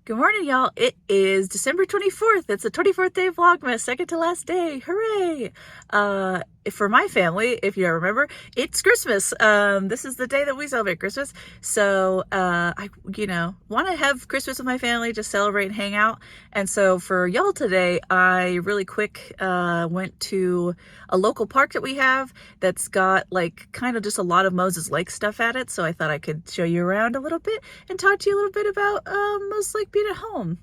Good morning, y'all. It is December 24th. It's the 24th day of Vlogmas, second to last day. Hooray! For my family, if you remember, it's Christmas. This is the day that we celebrate Christmas. So, I want to have Christmas with my family, just celebrate and hang out. And so for y'all today, I really quick, went to a local park that we have that's got like kind of just a lot of Moses Lake stuff at it. So I thought I could show you around a little bit and talk to you a little bit about, Moses Lake being at home,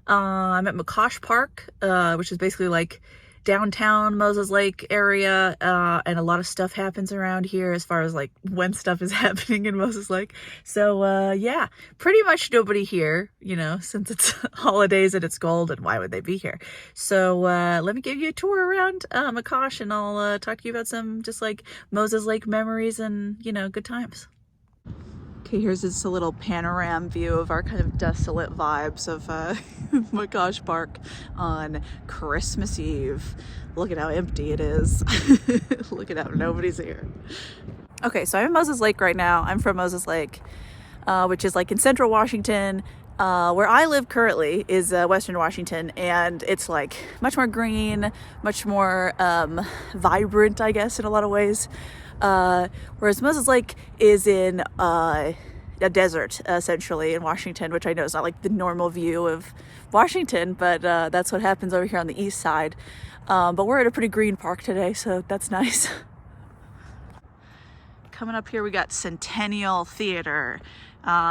I'm at McCosh Park, which is basically like downtown Moses Lake area, and a lot of stuff happens around here as far as like when stuff is happening in Moses Lake. So yeah, pretty much nobody here, since it's holidays and it's cold, and why would they be here? So let me give you a tour around McCosh, and I'll talk to you about some just like Moses Lake memories and good times. Okay, here's just a little panorama view of our kind of desolate vibes of McCosh Park on Christmas Eve. Look at how empty it is. Look at how nobody's here. Okay, so I'm in Moses Lake right now. I'm from Moses Lake, which is like in central Washington. Where I live currently is Western Washington, and it's like much more green, much more vibrant, I guess, in a lot of ways. Whereas Moses Lake is in a desert, essentially, in Washington, which I know is not like the normal view of Washington, but that's what happens over here on the east side. But we're at a pretty green park today, so that's nice. Coming up here, we got Centennial Theater.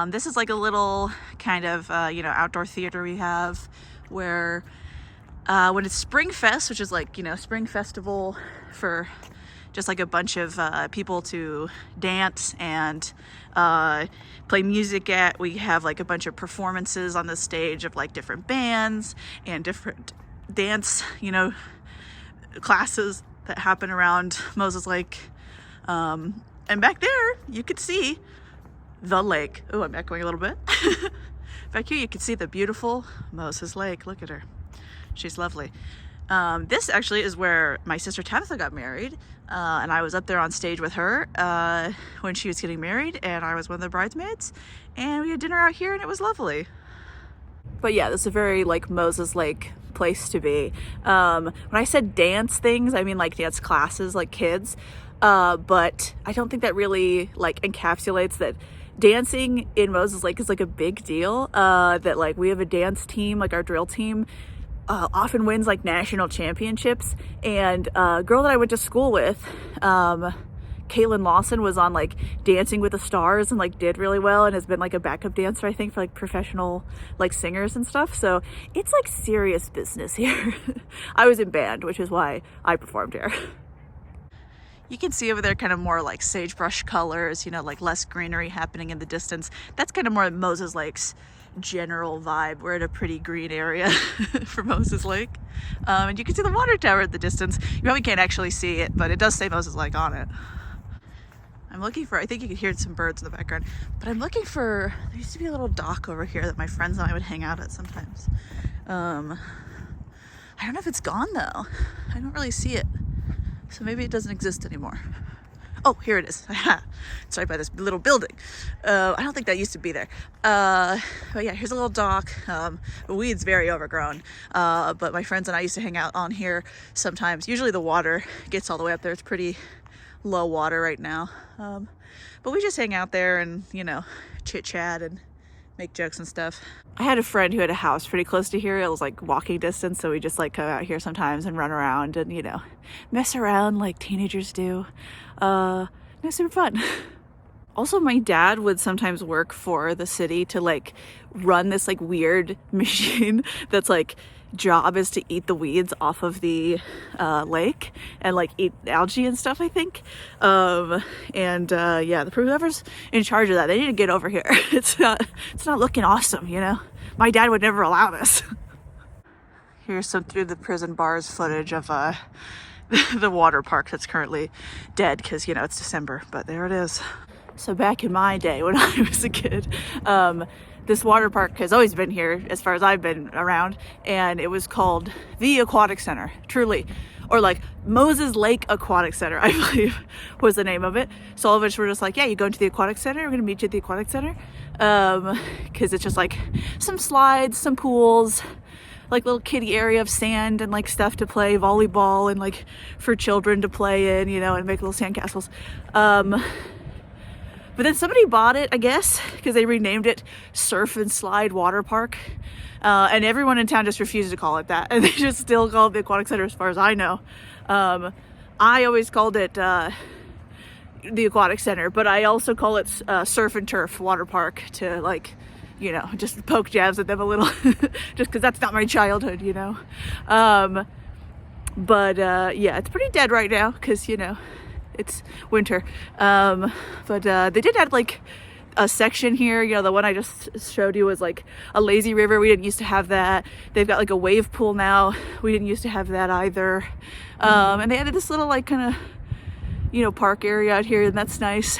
This is like a little kind of, outdoor theater we have where when it's Spring Fest, which is like, spring festival for just like a bunch of people to dance and play music at. We have like a bunch of performances on the stage of like different bands and different dance, classes that happen around Moses Lake. And back there, you could see the lake. Oh, I'm echoing a little bit. Back here, you can see the beautiful Moses Lake. Look at her. She's lovely. This actually is where my sister Tabitha got married, and I was up there on stage with her when she was getting married, and I was one of the bridesmaids, and we had dinner out here, and it was lovely. But yeah, this is a very like Moses Lake place to be. When I said dance things, I mean like dance classes, like kids, but I don't think that really like encapsulates that dancing in Moses Lake is like a big deal, that like we have a dance team, like our drill team often wins like national championships, and a girl that I went to school with, Caitlin Lawson, was on like Dancing with the Stars and like did really well, and has been like a backup dancer, I think, for like professional like singers and stuff. So it's like serious business here. I was in band, which is why I performed here. You can see over there kind of more like sagebrush colors, like less greenery happening in the distance. That's kind of more Moses Lake's general vibe. We're at a pretty green area for Moses Lake. And you can see the water tower at the distance. You probably can't actually see it, but it does say Moses Lake on it. I'm looking for, I think you can hear some birds in the background, but I'm looking for, there used to be a little dock over here that my friends and I would hang out at sometimes. I don't know if it's gone though. I don't really see it. So maybe it doesn't exist anymore. Oh, here it is. It's right by this little building. I don't think that used to be there. But yeah, here's a little dock. The weed's very overgrown. But my friends and I used to hang out on here sometimes. Usually the water gets all the way up there. It's pretty low water right now. But we just hang out there and, chit chat and make jokes and stuff. I had a friend who had a house pretty close to here. It was like walking distance, so we just like come out here sometimes and run around and mess around like teenagers do. It was super fun. Also, my dad would sometimes work for the city to like run this like weird machine that's like job is to eat the weeds off of the lake and like eat algae and stuff, I think. Yeah, whoever's in charge of that, they need to get over here. It's not looking awesome, My dad would never allow this. Here's some through the prison bars footage of the water park that's currently dead because it's December, but there it is. So back in my day when I was a kid, this water park has always been here as far as I've been around, and it was called the Aquatic Center, truly, or like Moses Lake Aquatic Center, I believe was the name of it. So all of us were just like, yeah, you go into the Aquatic Center, we're gonna meet you at the Aquatic Center. because it's just like some slides, some pools, like little kiddie area of sand and like stuff to play volleyball and like for children to play in, you know, and make little sand castles. But then somebody bought it, I guess, because they renamed it Surf and Slide Water Park. And everyone in town just refuses to call it that. And they just still call it the Aquatic Center as far as I know. I always called it the Aquatic Center, but I also call it Surf and Turf Water Park to, like, you know, just poke jabs at them a little, just because that's not my childhood, you know. But yeah, it's pretty dead right now because, you know, it's winter. But they did add like a section here, you know, the one I just showed you was like a lazy river. We didn't used to have that. They've got like a wave pool now. We didn't used to have that either. And they added this little like kind of, you know, park area out here, and that's nice.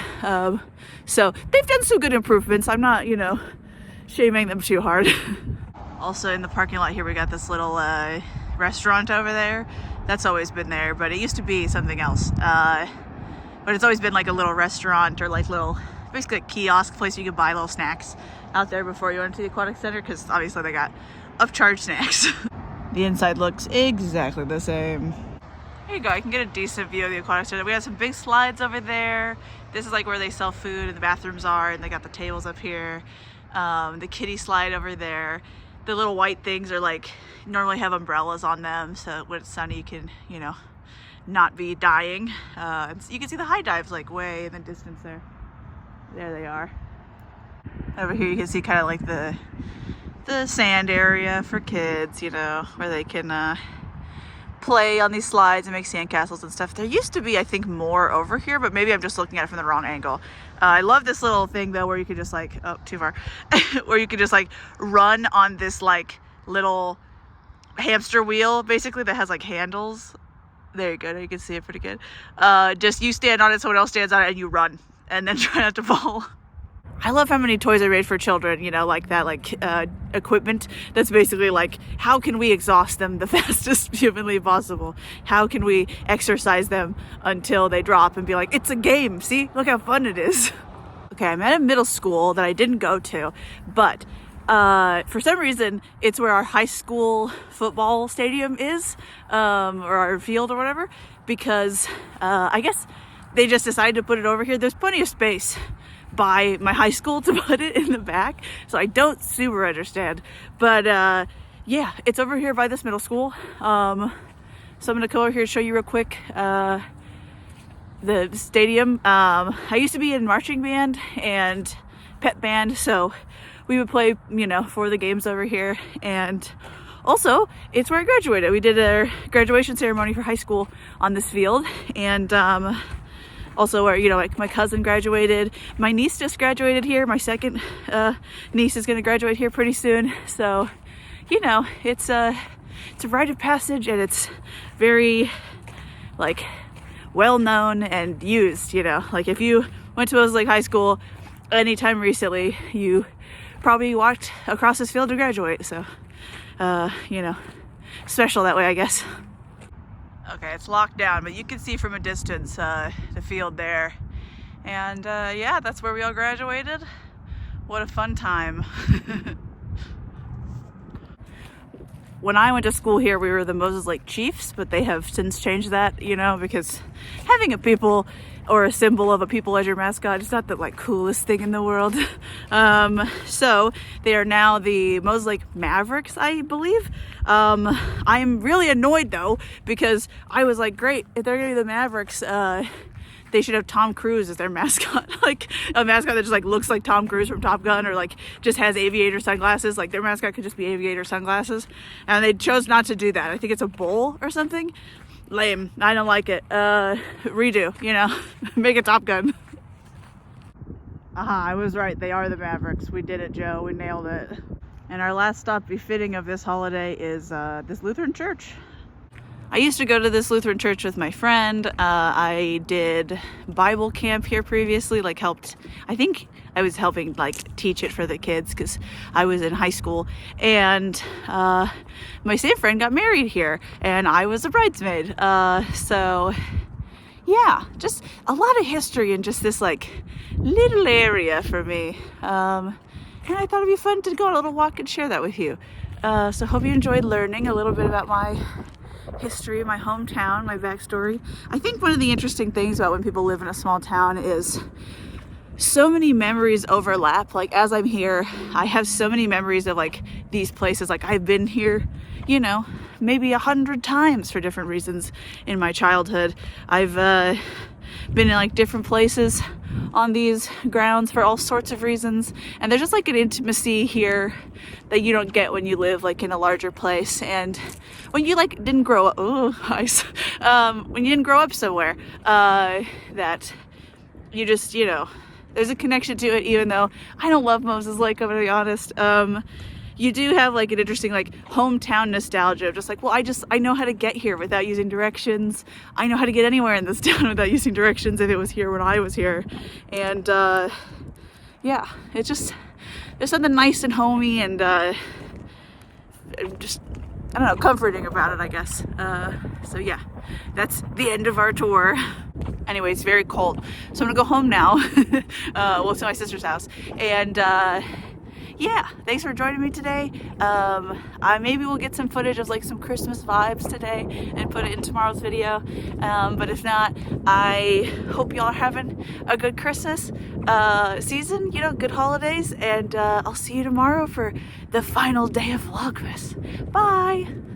So they've done some good improvements. I'm not, you know, shaming them too hard. Also in the parking lot here, we got this little restaurant over there. That's always been there, but it used to be something else. But it's always been like a little restaurant or like little, basically a kiosk place you could buy little snacks out there before you went to the Aquatic Center, because obviously they got upcharge snacks. The inside looks exactly the same. There you go, I can get a decent view of the Aquatic Center. We have some big slides over there. This is like where they sell food and the bathrooms are, and they got the tables up here. The kiddie slide over there. The little white things are like, normally have umbrellas on them, so when it's sunny you can, you know, not be dying. You can see the high dives like way in the distance there. There they are. Over here you can see kind of like the sand area for kids, you know, where they can play on these slides and make sandcastles and stuff. There used to be, I think, more over here, but maybe I'm just looking at it from the wrong angle. I love this little thing though, where you could just like, oh, too far, where you could just like run on this like little hamster wheel, basically, that has like handles. There you go, you can see it pretty good. Just you stand on it, someone else stands on it, and you run, and then try not to fall. I love how many toys are made for children, you know, like that, like equipment that's basically like, how can we exhaust them the fastest humanly possible? How can we exercise them until they drop and be like, it's a game, see, look how fun it is. Okay, I'm at a middle school that I didn't go to, but for some reason it's where our high school football stadium is, or our field or whatever, because I guess they just decided to put it over here. There's plenty of space by my high school to put it in the back, so I don't super understand, but yeah, it's over here by this middle school. So I'm gonna come over here and show you real quick the stadium. I used to be in marching band and pep band, so we would play, you know, for the games over here. And also it's where I graduated. We did a graduation ceremony for high school on this field, and also where, you know, like my cousin graduated, my niece just graduated here, my second niece is going to graduate here pretty soon. So, you know, it's a rite of passage, and it's very like well known and used, you know, like if you went to Moses Lake High School anytime recently, you probably walked across this field to graduate. So you know, special that way, I guess. Okay, it's locked down, but you can see from a distance the field there. And yeah, that's where we all graduated. What a fun time. When I went to school here, we were the Moses Lake Chiefs, but they have since changed that, you know, because having a people or a symbol of a people as your mascot is not the like coolest thing in the world. So they are now the Moses Lake Mavericks, I believe. I'm really annoyed though, because I was like, great, if they're gonna be the Mavericks, they should have Tom Cruise as their mascot. Like a mascot that just like looks like Tom Cruise from Top Gun, or like just has aviator sunglasses. Like their mascot could just be aviator sunglasses, and they chose not to do that. I think it's a bull or something. Lame. I don't like it. Redo, you know, make a Top Gun. I was right. They are the Mavericks. We did it, Joe. We nailed it. And our last stop befitting of this holiday is this Lutheran church. I used to go to this Lutheran church with my friend. I did Bible camp here previously, like I think I was helping like teach it for the kids because I was in high school. And my same friend got married here, and I was a bridesmaid. So yeah, just a lot of history in just this like little area for me. and I thought it'd be fun to go on a little walk and share that with you. So hope you enjoyed learning a little bit about my history, my hometown, my backstory. I think one of the interesting things about when people live in a small town is so many memories overlap. Like as I'm here, I have so many memories of like these places. Like I've been here, you know, maybe 100 times for different reasons in my childhood. I've been in like different places on these grounds for all sorts of reasons, and there's just like an intimacy here that you don't get when you live like in a larger place, and when you like didn't grow up, when you didn't grow up somewhere, that you just, you know, there's a connection to it. Even though I don't love Moses Lake, I'm gonna be honest, you do have like an interesting like hometown nostalgia of just like, well, I know how to get here without using directions. I know how to get anywhere in this town without using directions if it was here when I was here. And yeah, it's just, there's something nice and homey and just, I don't know, comforting about it, I guess. So yeah, that's the end of our tour. Anyway, it's very cold, so I'm gonna go home now. Well, to my sister's house. And yeah, thanks for joining me today. I maybe will get some footage of like some Christmas vibes today and put it in tomorrow's video. But if not, I hope y'all are having a good Christmas season, you know, good holidays, and I'll see you tomorrow for the final day of Vlogmas. Bye!